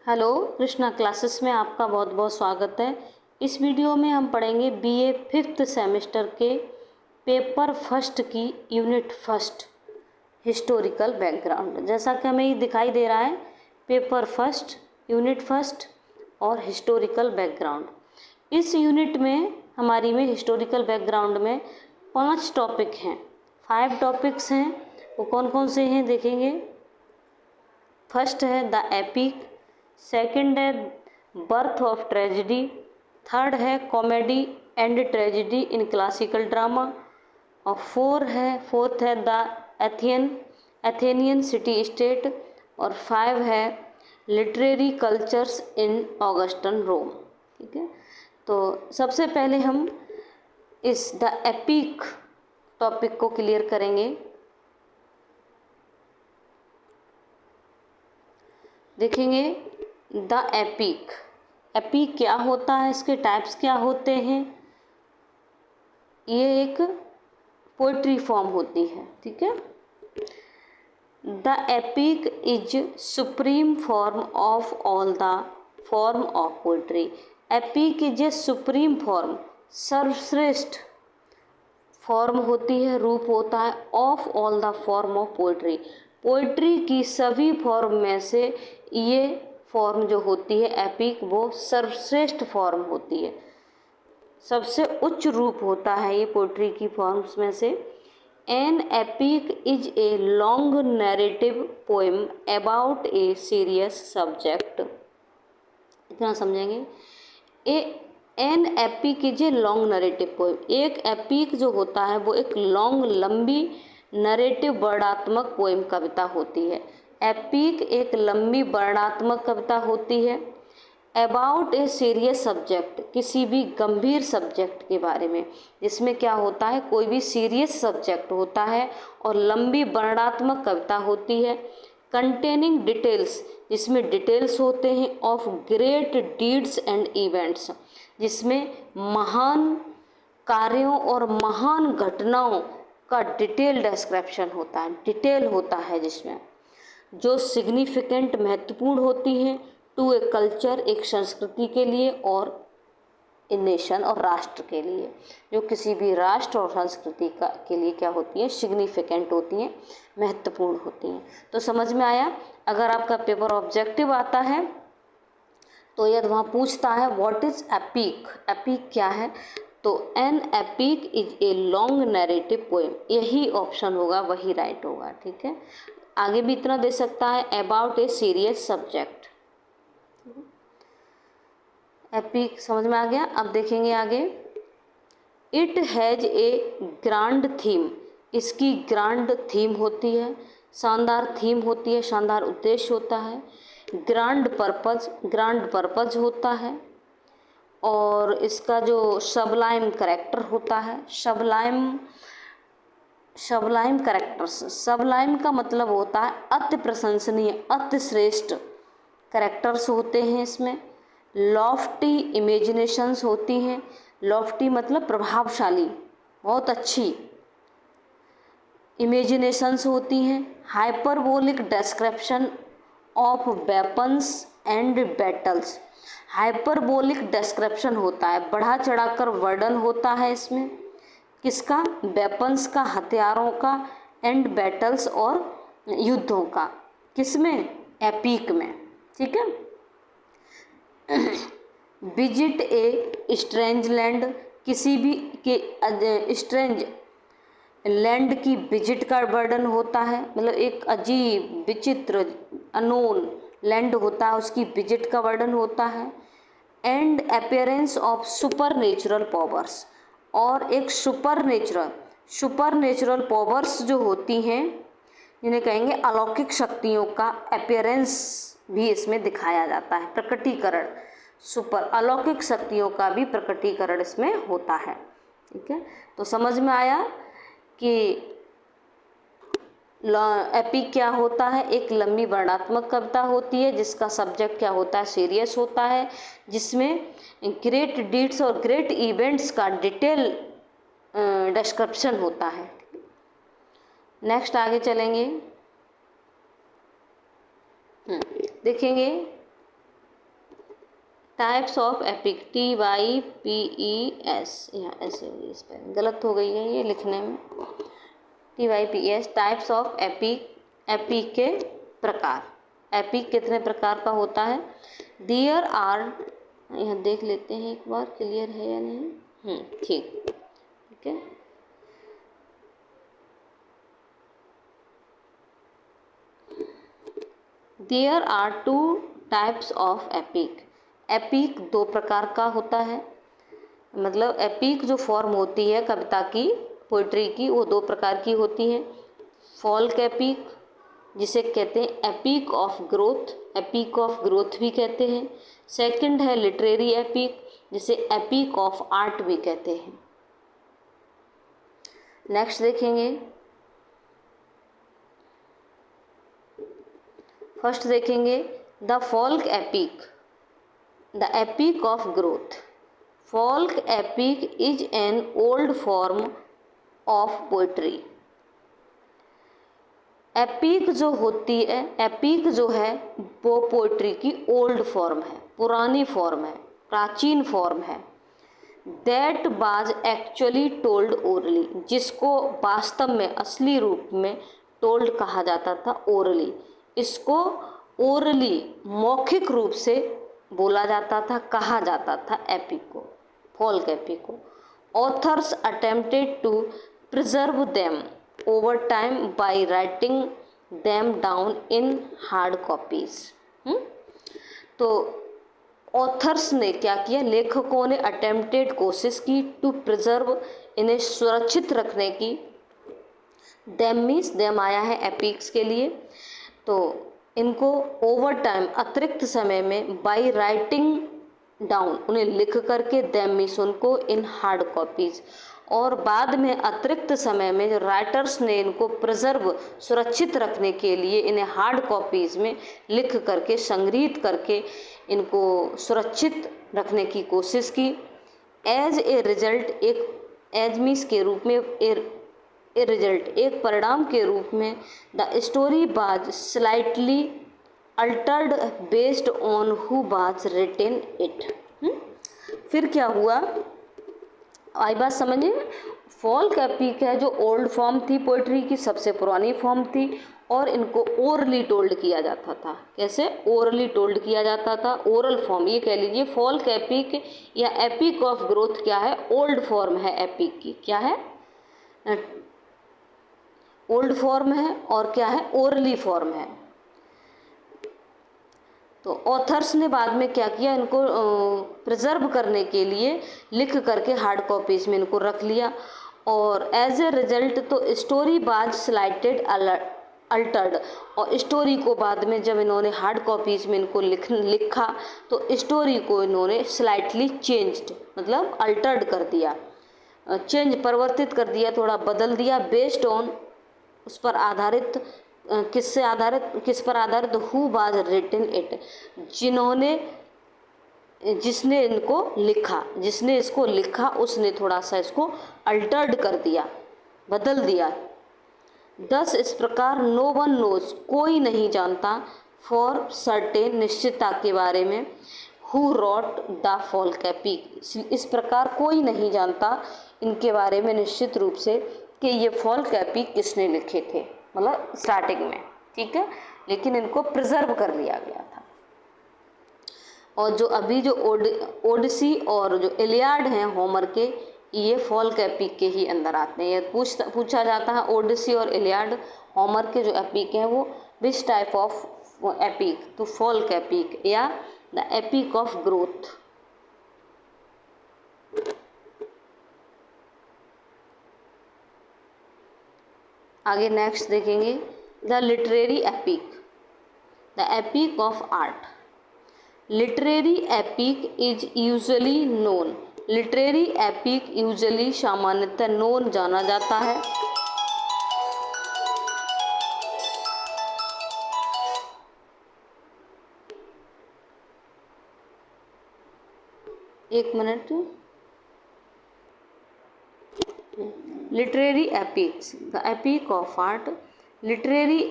Hello, Krishna classes में आपका बहुत बहुत स्वागत है। इस वीडियो में हम पढ़ेंगे बीए 5th सेमेस्टर के पेपर फर्स्ट की यूनिट फर्स्ट हिस्टोरिकल बैकग्राउंड। जैसा कि हमें ये दिखाई दे रहा है, पेपर फर्स्ट, यूनिट फर्स्ट और हिस्टोरिकल बैकग्राउंड। इस यूनिट में हमारी में हिस्टोरिकल बैकग्राउंड में 5 टॉपिक हैं, 5 टॉपिक्स हैं। वो कौन कौन से हैं देखेंगे। फर्स्ट है द एपिक, सेकंड है बर्थ ऑफ ट्रेजिडी, थर्ड है comedy and tragedy in classical drama, और फोर्थ है द एथेनियन सिटी स्टेट, और 5 है लिटरेरी कल्चर्स इन ऑगस्टन रोम। ठीक है, तो सबसे पहले हम इस द एपिक टॉपिक को क्लियर करेंगे। देखेंगे द एपिक। एपिक क्या होता है, इसके टाइप्स क्या होते हैं। ये एक पोइट्री फॉर्म होती है। ठीक है, the epic is supreme form of all the form of poetry. Epic is a supreme form, सर्वश्रेष्ठ फॉर्म होती है, रूप होता है, of all the form of poetry. Poetry की सभी फॉर्म में से ये फॉर्म जो होती है एपिक, वो सर्वश्रेष्ठ फॉर्म होती है, सबसे उच्च रूप होता है ये पोइट्री की फॉर्म्स में से। An epic is a long narrative poem about a serious subject. इतना समझेंगे। An epic is a long narrative poem. एक एपिक जो होता है वो एक लॉन्ग, लंबी नरेटिव वर्णात्मक पोएम, कविता होती है। एपिक एक लंबी वर्णात्मक कविता होती है अबाउट ए सीरियस सब्जेक्ट, किसी भी गंभीर सब्जेक्ट के बारे में, जिसमें क्या होता है, कोई भी सीरियस सब्जेक्ट होता है, और लंबी वर्णात्मक कविता होती है। कंटेनिंग डिटेल्स, जिसमें डिटेल्स होते हैं, of great deeds and events, जिसमें महान कार्यों और महान घटनाओं का डिटेल डिस्क्रिप्शन होता है, डिटेल होता है, जिसमें जो सिग्निफिकेंट, महत्वपूर्ण होती हैं टू ए कल्चर, एक संस्कृति के लिए, और ए नेशन, और राष्ट्र के लिए, जो किसी भी राष्ट्र और संस्कृति का के लिए क्या होती है, सिग्निफिकेंट होती हैं, महत्वपूर्ण होती हैं। तो समझ में आया। अगर आपका पेपर ऑब्जेक्टिव आता है तो यदि वहाँ पूछता है व्हाट इज एपिक, एपिक क्या है, तो an epic is a long narrative poem, यही ऑप्शन होगा, वही राइट होगा। ठीक है, आगे भी इतना दे सकता है, about a serious subject. Epic समझ में आ गया। अब देखेंगे आगे। It has a grand theme, इसकी ग्रांड थीम होती है, शानदार थीम होती है, शानदार उद्देश्य होता है। ग्रांड पर्पज, ग्रांड पर्पज होता है, और इसका जो सबलाइम करेक्टर होता है, सबलाइम करेक्टर्स, सबलाइम का मतलब होता है अति प्रशंसनीय, अति श्रेष्ठ करेक्टर्स होते हैं इसमें। लॉफ्टी इमेजिनेशंस होती हैं, लॉफ्टी मतलब प्रभावशाली, बहुत अच्छी इमेजिनेशंस होती हैं। Hyperbolic description of weapons and battles, hyperbolic description होता है, बढ़ा चढ़ाकर वर्णन होता है इसमें, किसका, वेपन्स का, हथियारों का, एंड बैटल्स और युद्धों का, किसमें, एपिक में। ठीक है, विजिट ए स्ट्रेंज लैंड, किसी भी के स्ट्रेंज लैंड की विजिट का वर्णन होता है, मतलब एक अजीब, विचित्र, अननोन लैंड होता है, उसकी विजिट का वर्णन होता है। And appearance of super natural powers, और एक सुपर नेचुरल पावर्स जो होती हैं, जिन्हें कहेंगे अलौकिक शक्तियों का अपीयरेंस भी इसमें दिखाया जाता है, प्रकटीकरण, सुपर अलौकिक शक्तियों का भी प्रकटीकरण इसमें होता है। ठीक है, तो समझ में आया कि एपिक क्या होता है। एक लंबी वर्णात्मक कविता होती है जिसका सब्जेक्ट क्या होता है, सीरियस होता है, जिसमें ग्रेट डीड्स और ग्रेट इवेंट्स का डिटेल डिस्क्रिप्शन होता है। नेक्स्ट आगे चलेंगे, देखेंगे टाइप्स ऑफ एपिक, TYPES, यहाँ ऐसे हुई, इस पर गलत हो गई है ये लिखने में, TYPES, types of epic, epic के प्रकार। एपिक कितने प्रकार का होता है? देयर आर, यहाँ देख लेते हैं एक बार क्लियर है या नहीं। ठीक है। There are 2 types of epic. Epic 2 प्रकार का होता है, मतलब एपिक जो फॉर्म होती है कविता की, पोइट्री की, वो 2 प्रकार की होती है। फॉल्क एपिक, जिसे कहते हैं epic of growth, epic of growth भी कहते हैं। सेकंड है लिटरेरी एपिक, जिसे एपिक ऑफ आर्ट भी कहते हैं। नेक्स्ट देखेंगे, फर्स्ट देखेंगे the folk epic, the epic of growth. Folk epic is an old form of poetry. Epic जो होती है, एपिक जो है वो पोइट्री की ओल्ड फॉर्म है, पुरानी फॉर्म है, प्राचीन फॉर्म है। That was actually told orally, जिसको वास्तव में असली रूप में टोल्ड कहा जाता था, ओरली। इसको ओरली मौखिक रूप से बोला जाता था, कहा जाता था एपिक को, फॉल्क एपिक को। Authors attempted to preserve them over time by writing them down in hard copies। तो ऑथर्स ने क्या किया, लेखकों ने अटेम्प्टेड, कोशिश की, टू प्रिजर्व, इन्हें सुरक्षित रखने की। देम मीन्स, देम आया है एपिक्स के लिए, तो इनको ओवर टाइम, अतिरिक्त समय में, बाई राइटिंग डाउन, उन्हें लिख करके, देम मीन्स उनको, इन हार्ड कॉपीज, और बाद में अतिरिक्त समय में जो राइटर्स ने इनको प्रिजर्व, सुरक्षित रखने के लिए इन्हें हार्ड कॉपीज़ में लिख करके, संग्रहित करके इनको सुरक्षित रखने की कोशिश की। एज ए रिजल्ट, एक एज मीन्स के रूप में, ए रिजल्ट एक परिणाम के रूप में, the story was slightly altered based on who was written it. फिर क्या हुआ, आई बात समझे? फॉल्क एपिक है जो ओल्ड फॉर्म थी पोइट्री की, सबसे पुरानी फॉर्म थी, और इनको ओरली टोल्ड किया जाता था। कैसे? ओरली टोल्ड किया जाता था, ओरल फॉर्म, ये कह लीजिए। फॉल्क एपिक या एपिक ऑफ ग्रोथ क्या है? ओल्ड फॉर्म है एपिक की। क्या है? ओल्ड फॉर्म है, और क्या है? ओरली फॉर्म है। तो ऑथर्स ने बाद में क्या किया, इनको प्रिजर्व करने के लिए लिख करके हार्ड कॉपीज में इनको रख लिया, और एज ए रिजल्ट तो स्टोरी वाज स्लाइटेड अल्टर्ड, और स्टोरी को बाद में जब इन्होंने हार्ड कॉपीज में इनको लिखा तो स्टोरी को इन्होंने स्लाइटली चेंज्ड, मतलब अल्टर्ड कर दिया, चेंज, परिवर्तित कर दिया, थोड़ा बदल दिया। बेस्ड ऑन, उस पर आधारित, किससे आधारित, किस पर आधारित? हु वाज रिटन इट, जिन्होंने, जिसने इनको लिखा, जिसने इसको लिखा उसने थोड़ा सा इसको अल्टर्ड कर दिया, बदल दिया। दस, इस प्रकार, नो वन नोज, कोई नहीं जानता, फॉर सर्टेन, निश्चितता के बारे में, who rot the folk epic, इस प्रकार कोई नहीं जानता इनके बारे में निश्चित रूप से कि ये फॉल्क एपिक किसने लिखे थे, मतलब स्टार्टिंग में, ठीक है, लेकिन इनको प्रिजर्व कर लिया गया था। और जो अभी जो ओडिसी और जो इलियाड हैं होमर के, ये फॉल्क एपिक के ही अंदर आते हैं। ये पूछा जाता है ओडिसी और इलियाड होमर के जो एपिक हैं वो विच टाइप ऑफ एपिक, तो फॉल्क एपिक या द एपिक ऑफ ग्रोथ। आगे नेक्स्ट देखेंगे the literary epic, the epic of art. Literary epic is usually known, literary epic usually, सामान्यतः, नोन, जाना जाता है। एक minute, literary epics, the epic of art. Literary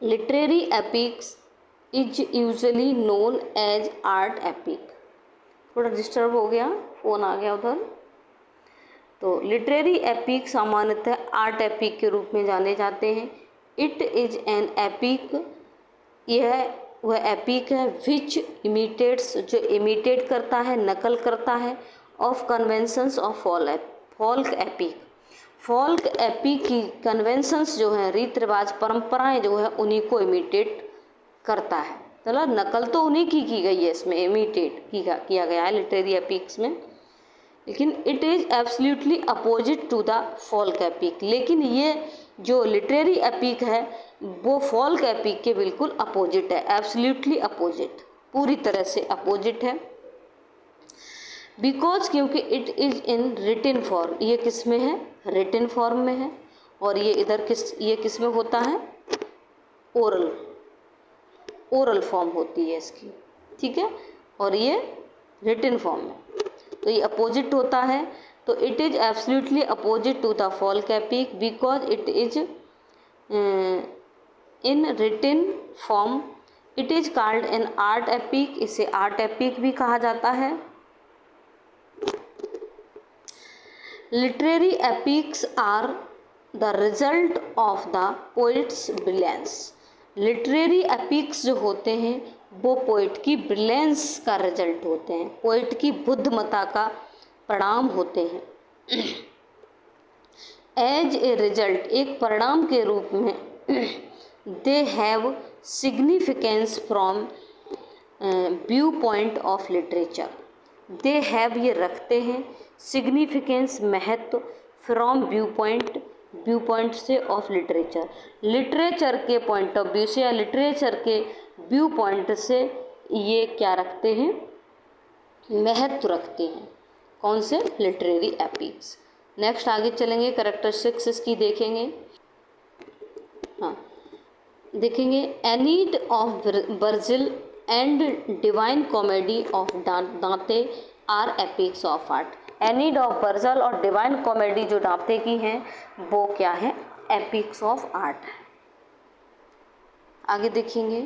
literary epics is usually known as art epic. थोड़ा disturb हो गया, phone आ गया उधर। तो लिटरेरी एपिक सामान्यतः आर्ट एपिक के रूप में जाने जाते हैं। इट इज़ एन एपिक, यह वह एपिक है विच इमिटेट्स, जो इमिटेट करता है, नकल करता है, of conventions of folk epic. Folk epic की कन्वेंशंस जो हैं, रीत रिवाज परंपराएं जो है, उन्हीं को इमिटेट करता है। चलो, नकल तो उन्हीं की गई है, इसमें इमिटेट किया गया है लिटरेरी एपिक्स में। लेकिन it is absolutely opposite to the folk epic. लेकिन ये जो लिटरेरी एपिक है वो फोल्क एपिक के बिल्कुल अपोजिट है, एब्सोल्युटली अपोजिट, पूरी तरह से अपोजिट है। बिकॉज, क्योंकि it is in written form, ये किस में है, रिटन फॉर्म में है। और ये किस में होता है, ओरल फॉर्म होती है इसकी, ठीक है। और ये रिटन फॉर्म में, तो ये अपोजिट होता है। तो it is absolutely opposite to the folk epic because it is in written form. It is called an art epic, इसे आर्ट एपिक भी कहा जाता है। Literary epics are the result of the poet's brilliance. Literary epics जो होते हैं वो poet की ब्रिलियंस का रिजल्ट होते हैं, पोइट की बुद्धिमत्ता का परिणाम होते हैं। एज ए रिजल्ट, एक परिणाम के रूप में, they have significance from view point of literature. They have, ये रखते हैं, सिग्निफिकेंस, महत्व, फ्रॉम व्यू पॉइंट से, ऑफ लिटरेचर, लिटरेचर के पॉइंट ऑफ व्यू से या लिटरेचर के व्यू पॉइंट से ये क्या रखते हैं, महत्व रखते हैं। कौन से, लिटरेरी एपिक्स। नेक्स्ट आगे चलेंगे, कैरेक्टरिस्टिक्स इसकी देखेंगे। हाँ, देखेंगे Aeneid of Virgil and Divine Comedy of Dante are epics of art. Aeneid of Virgil और डिवाइन कॉमेडी जो दांते की हैं वो क्या है, एपिक्स ऑफ आर्ट है। आगे देखेंगे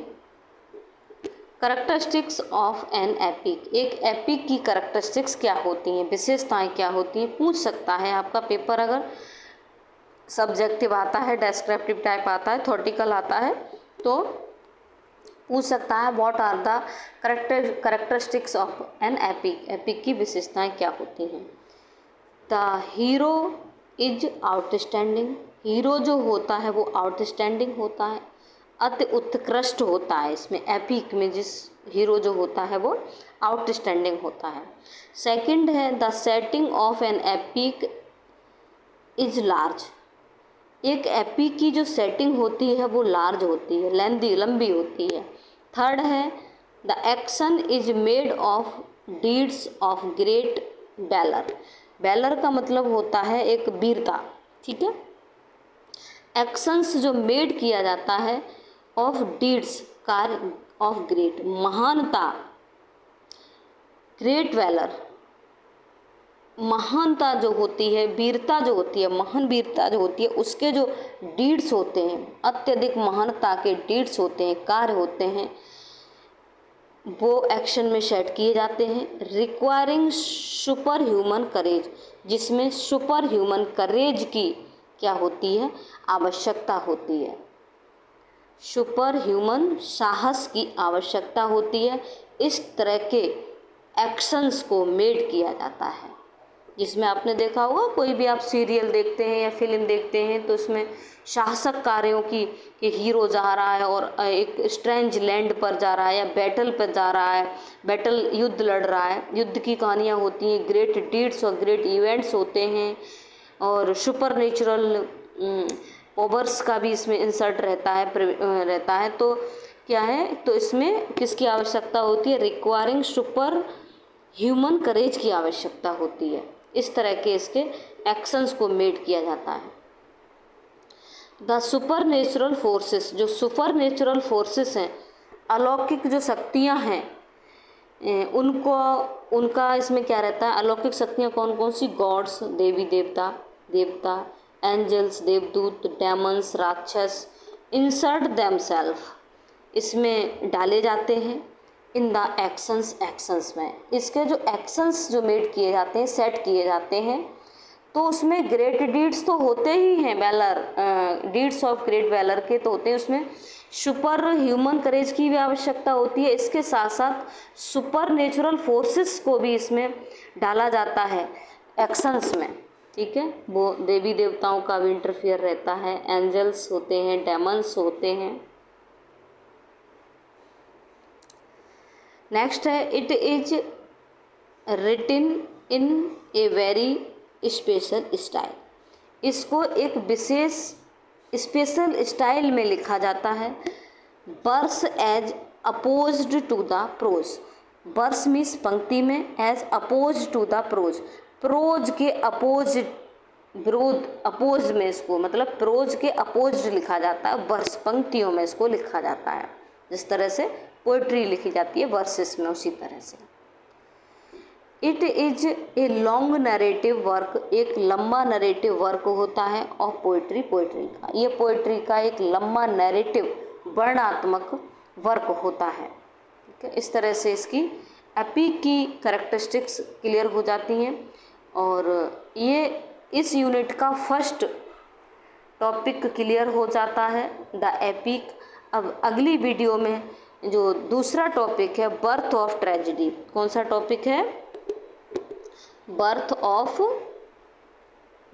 कैरेक्टरिस्टिक्स ऑफ एन एपिक। एक एपिक की कैरेक्टरिस्टिक्स क्या होती हैं, विशेषताएं क्या होती हैं, पूछ सकता है आपका पेपर। अगर सब्जेक्टिव आता है, डेस्क्रिप्टिव टाइप आता है, थ्योरेटिकल आता है, तो पूछ सकता है what are the characteristics of an epic. Epic की विशेषताएं क्या होती हैं। The hero is outstanding. Hero जो होता है वो आउटस्टैंडिंग होता है, अति उत्कृष्ट होता है। इसमें एपिक में जिस हीरो जो होता है वो आउटस्टैंडिंग होता है। सेकंड है the setting of an epic is large. एक एपिक की जो सेटिंग होती है वो लार्ज होती है, लंबी होती है। थर्ड है the action is made of deeds of great valour. Valour का मतलब होता है एक वीरता, ठीक है। एक्शंस जो मेड किया जाता है, ऑफ डीड्स, कार्य, ऑफ ग्रेट, महानता, ग्रेट वैलर, महानता जो होती है, वीरता जो होती है, महान वीरता जो होती है, उसके जो डीड्स होते हैं, अत्यधिक महानता के डीड्स होते हैं, कार्य होते हैं, वो एक्शन में सेट किए जाते हैं। रिक्वायरिंग सुपर ह्यूमन करेज, जिसमें सुपर ह्यूमन करेज की क्या होती है, आवश्यकता होती है। सुपर ह्यूमन साहस की आवश्यकता होती है। इस तरह के एक्शंस को मेड किया जाता है, जिसमें आपने देखा होगा, कोई भी आप सीरियल देखते हैं या फिल्म देखते हैं तो इसमें साहसिक कार्यों की कि हीरो जा रहा है और एक स्ट्रेंज लैंड पर जा रहा है या बैटल पर जा रहा है, बैटल युद्ध लड़ रहा है, युद्ध की कहानियाँ होती हैं, ग्रेट डीड्स और ग्रेट इवेंट्स होते हैं, और सुपर नेचुरल पावर्स का भी इसमें इंसर्ट रहता है। तो क्या है, तो इसमें किसकी आवश्यकता होती है, रिक्वायरिंग सुपर ह्यूमन करेज की आवश्यकता होती है। इस तरह के इसके एक्शंस को मेड किया जाता है। द सुपर नेचुरल फोर्सेस, जो सुपर नेचुरल फोर्सेस हैं, अलौकिक जो शक्तियाँ हैं, उनका इसमें क्या रहता है, अलौकिक शक्तियाँ कौन कौन सी, गॉड्स, देवी देवता, एंजल्स, देवदूत, डेमन्स, राक्षस, इंसर्ट देमसेल्फ, इसमें डाले जाते हैं। इन द एक्शंस, एक्शंस में इसके जो एक्शंस जो मेड किए जाते हैं, सेट किए जाते हैं, तो उसमें ग्रेट डीड्स तो होते ही हैं, valour deeds of great valour के तो होते हैं, उसमें सुपर ह्यूमन करेज की भी आवश्यकता होती है। इसके साथ साथ सुपर नेचुरल फोर्सेस को भी इसमें डाला जाता है एक्शंस में, ठीक है। वो देवी देवताओं का भी इंटरफियर रहता है, एंजल्स होते हैं, डेमन्स होते हैं। नेक्स्ट है it is written in a very special style, इसको एक विशेष स्पेशल स्टाइल में लिखा जाता है। Verse as opposed to the prose, verse means पंक्ति में, as oppose to the prose, prose के अपोज, विरोध, अपोज में इसको, मतलब प्रोज के अपोज लिखा जाता है, वर्स पंक्तियों में इसको लिखा जाता है। जिस तरह से पोएट्री लिखी जाती है वर्सेस में, उसी तरह से। It is a long narrative work, एक लंबा नरेटिव वर्क होता है ऑफ पोएट्री, पोएट्री का, ये पोएट्री का एक लंबा नरेटिव वर्णनात्मक वर्क होता है, ठीक है। इस तरह से इसकी एपिक की कैरेक्टरिस्टिक्स क्लियर हो जाती हैं। और ये इस यूनिट का फर्स्ट टॉपिक क्लियर हो जाता है, द एपिक। अब अगली वीडियो में जो दूसरा टॉपिक है, बर्थ ऑफ ट्रेजेडी, कौन सा टॉपिक है? Birth of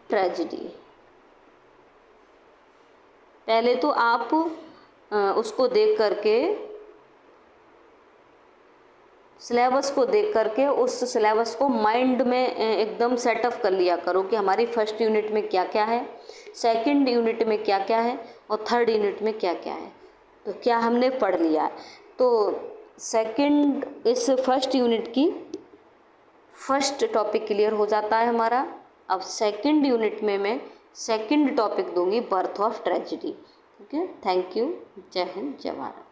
tragedy. पहले तो आप उसको देख करके, सिलेबस को देख करके उस सिलेबस को माइंड में एकदम सेटअप कर लिया करो कि हमारी फर्स्ट यूनिट में क्या क्या है, सेकंड यूनिट में क्या क्या है और थर्ड यूनिट में क्या क्या है, तो क्या हमने पढ़ लिया है। तो सेकंड, इस फर्स्ट यूनिट की फर्स्ट टॉपिक क्लियर हो जाता है हमारा। अब सेकंड यूनिट में मैं सेकंड टॉपिक दूंगी, बर्थ ऑफ ट्रेजेडी, ठीक है। Thank you. जय हिंद, जय भारत।